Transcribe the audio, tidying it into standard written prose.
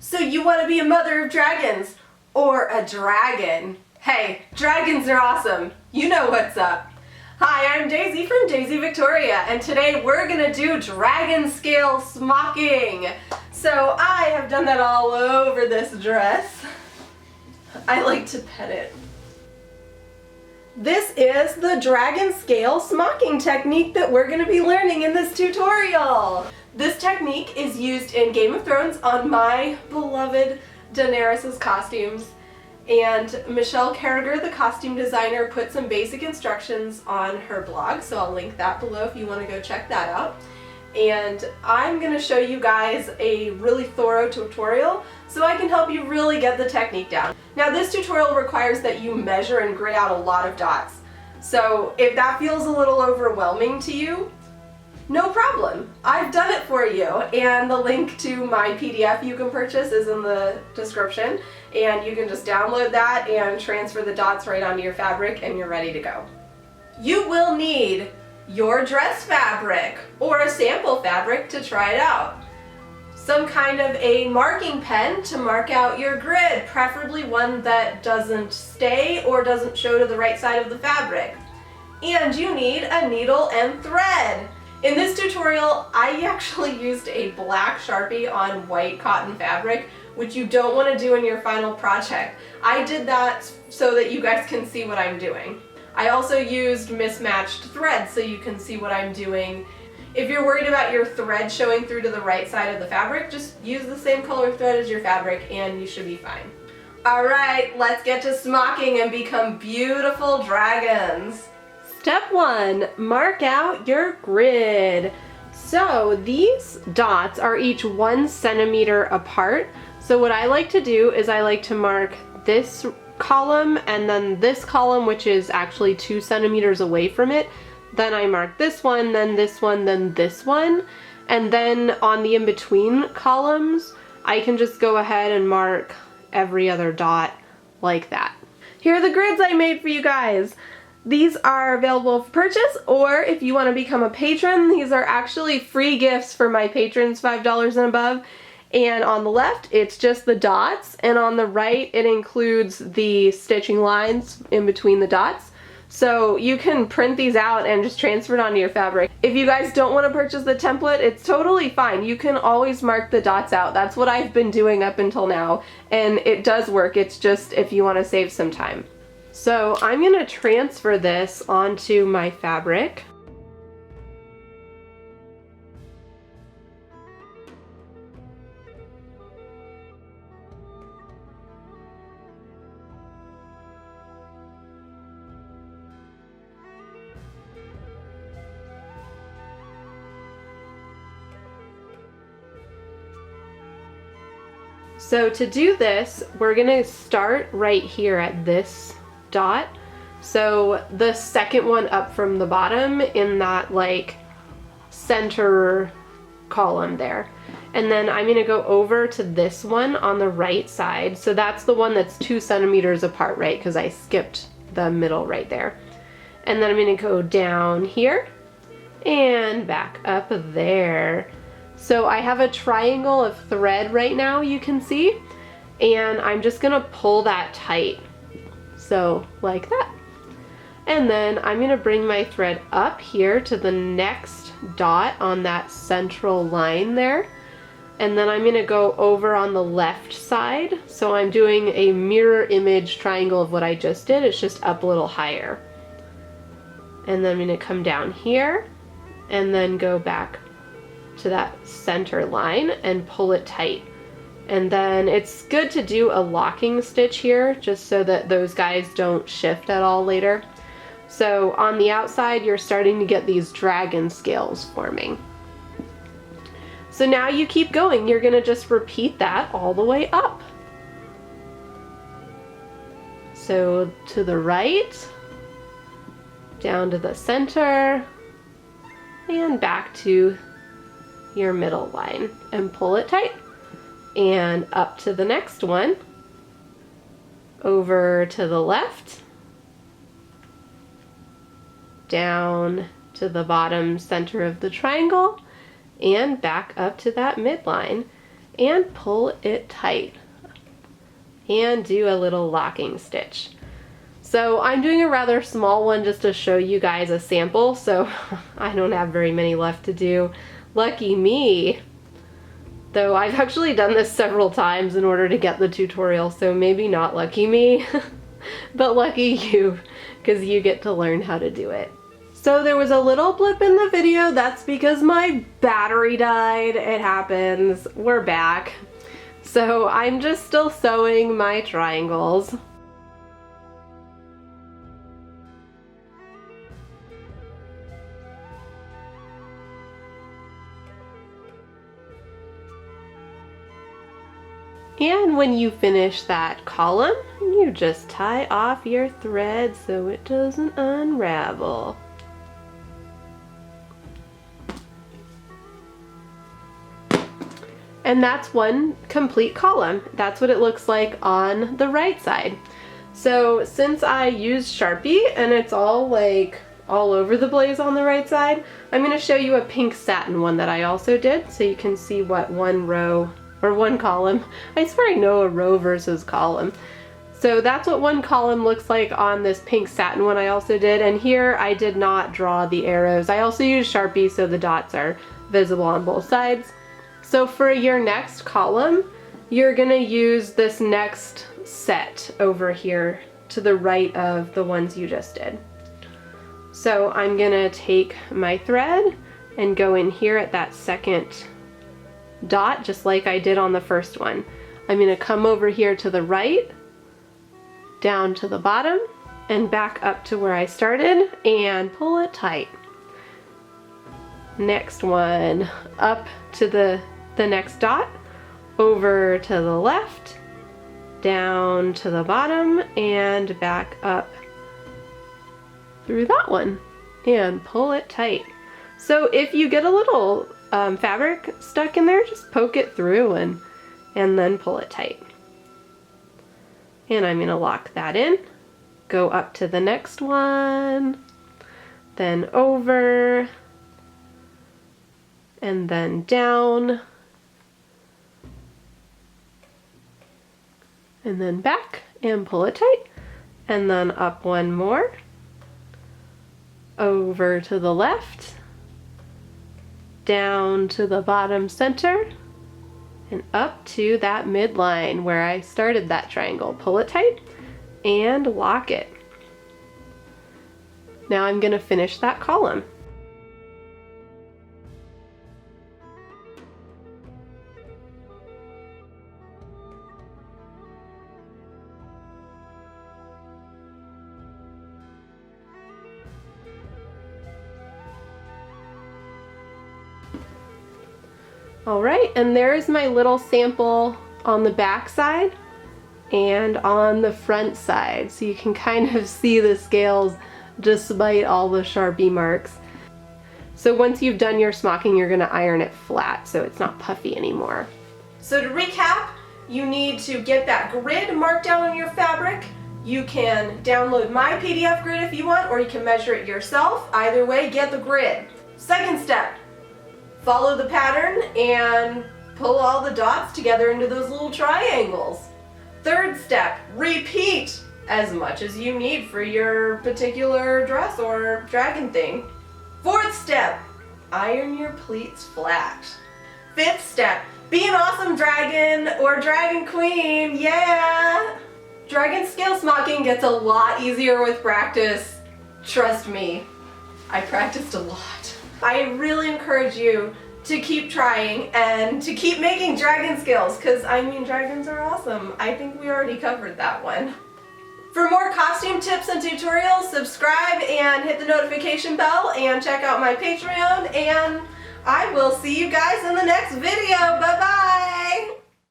So you want to be a mother of dragons? Or a dragon? Hey, dragons are awesome. You know what's up. Hi, I'm Daisy from Daisy Viktoria, and today we're gonna do dragon scale smocking. So I have done that all over this dress. I like to pet it. This is the dragon scale smocking technique that we're gonna be learning in this tutorial. This technique is used in Game of Thrones on my beloved Daenerys' costumes. And Michelle Carragher, the costume designer, put some basic instructions on her blog, so I'll link that below if you want to go check that out. And I'm going to show you guys a really thorough tutorial so I can help you really get the technique down. Now this tutorial requires that you measure and grid out a lot of dots. So if that feels a little overwhelming to you, no problem. I've done it for you, and the link to my PDF you can purchase is in the description, and you can just download that and transfer the dots right onto your fabric and you're ready to go. You will need your dress fabric or a sample fabric to try it out. Some kind of a marking pen to mark out your grid, preferably one that doesn't stay or doesn't show to the right side of the fabric. And you need a needle and thread. In this tutorial, I actually used a black Sharpie on white cotton fabric, which you don't want to do in your final project. I did that so that you guys can see what I'm doing. I also used mismatched threads so you can see what I'm doing. If you're worried about your thread showing through to the right side of the fabric, just use the same color thread as your fabric and you should be fine. Alright, let's get to smocking and become beautiful dragons. Step 1, mark out your grid. So these dots are each 1 centimeter apart. So what I like to do is I like to mark this column and then this column, which is actually 2 centimeters away from it. Then I mark this one, then this one, then this one. And then on the in-between columns, I can just go ahead and mark every other dot like that. Here are the grids I made for you guys. These are available for purchase, or if you want to become a patron, these are actually free gifts for my patrons, $5 and above. And on the left, it's just the dots, and on the right, it includes the stitching lines in between the dots. So you can print these out and just transfer it onto your fabric. If you guys don't want to purchase the template, it's totally fine. You can always mark the dots out. That's what I've been doing up until now, and it does work. It's just if you want to save some time. So I'm going to transfer this onto my fabric. So to do this, we're going to start right here at this dot. So the second one up from the bottom in that like center column there. And then I'm going to go over to this one on the right side. So that's the one that's 2 centimeters apart, right? Because I skipped the middle right there. And then I'm going to go down here and back up there. So I have a triangle of thread right now, you can see, and I'm just going to pull that tight. So like that. And then I'm going to bring my thread up here to the next dot on that central line there. And then I'm going to go over on the left side. So I'm doing a mirror image triangle of what I just did. It's just up a little higher. And then I'm going to come down here and then go back to that center line and pull it tight. And then it's good to do a locking stitch here just so that those guys don't shift at all later. So on the outside, you're starting to get these dragon scales forming. So now you keep going. You're going to just repeat that all the way up. So to the right, down to the center, and back to your middle line and pull it tight. And up to the next one, over to the left, down to the bottom center of the triangle, and back up to that midline. and pull it tight and do a little locking stitch. So I'm doing a rather small one just to show you guys a sample, so I don't have very many left to do. Lucky me. Though I've actually done this several times in order to get the tutorial, so maybe not lucky me, but lucky you, because you get to learn how to do it. So there was a little blip in the video. That's because my battery died. It happens. We're back. So I'm just still sewing my triangles. And when you finish that column, you just tie off your thread so it doesn't unravel. And that's one complete column. That's what it looks like on the right side. So since I used Sharpie and it's all like all over the place on the right side, I'm going to show you a pink satin one that I also did so you can see what one row or one column. I swear I know a row versus column. So that's what one column looks like on this pink satin one I also did, and here I did not draw the arrows. I also used Sharpie so the dots are visible on both sides. So for your next column, you're gonna use this next set over here to the right of the ones you just did. So I'm gonna take my thread and go in here at that second dot, just like I did on the first one. I'm going to come over here to the right, down to the bottom, and back up to where I started and pull it tight. Next one, up to the next dot, over to the left, down to the bottom, and back up through that one, and pull it tight. So if you get a little fabric stuck in there, just poke it through and then pull it tight. And I'm going to lock that in, go up to the next one, then over, and then down, and then back and pull it tight, and then up one more, over to the left, down to the bottom center, and up to that midline where I started that triangle. Pull it tight and lock it. Now I'm going to finish that column. Alright, and there's my little sample on the back side and on the front side, so you can kind of see the scales despite all the Sharpie marks. So once you've done your smocking, you're going to iron it flat so it's not puffy anymore. So to recap, you need to get that grid marked down on your fabric. You can download my PDF grid if you want, or you can measure it yourself. Either way, get the grid. Second step, follow the pattern and pull all the dots together into those little triangles. Third step, repeat as much as you need for your particular dress or dragon thing. Fourth step, iron your pleats flat. Fifth step, be an awesome dragon or dragon queen, yeah! Dragon scale smocking gets a lot easier with practice. Trust me, I practiced a lot. I really encourage you to keep trying and to keep making dragon scales, because I mean, dragons are awesome. I think we already covered that one. For more costume tips and tutorials, subscribe and hit the notification bell and check out my Patreon, and I will see you guys in the next video. Bye bye!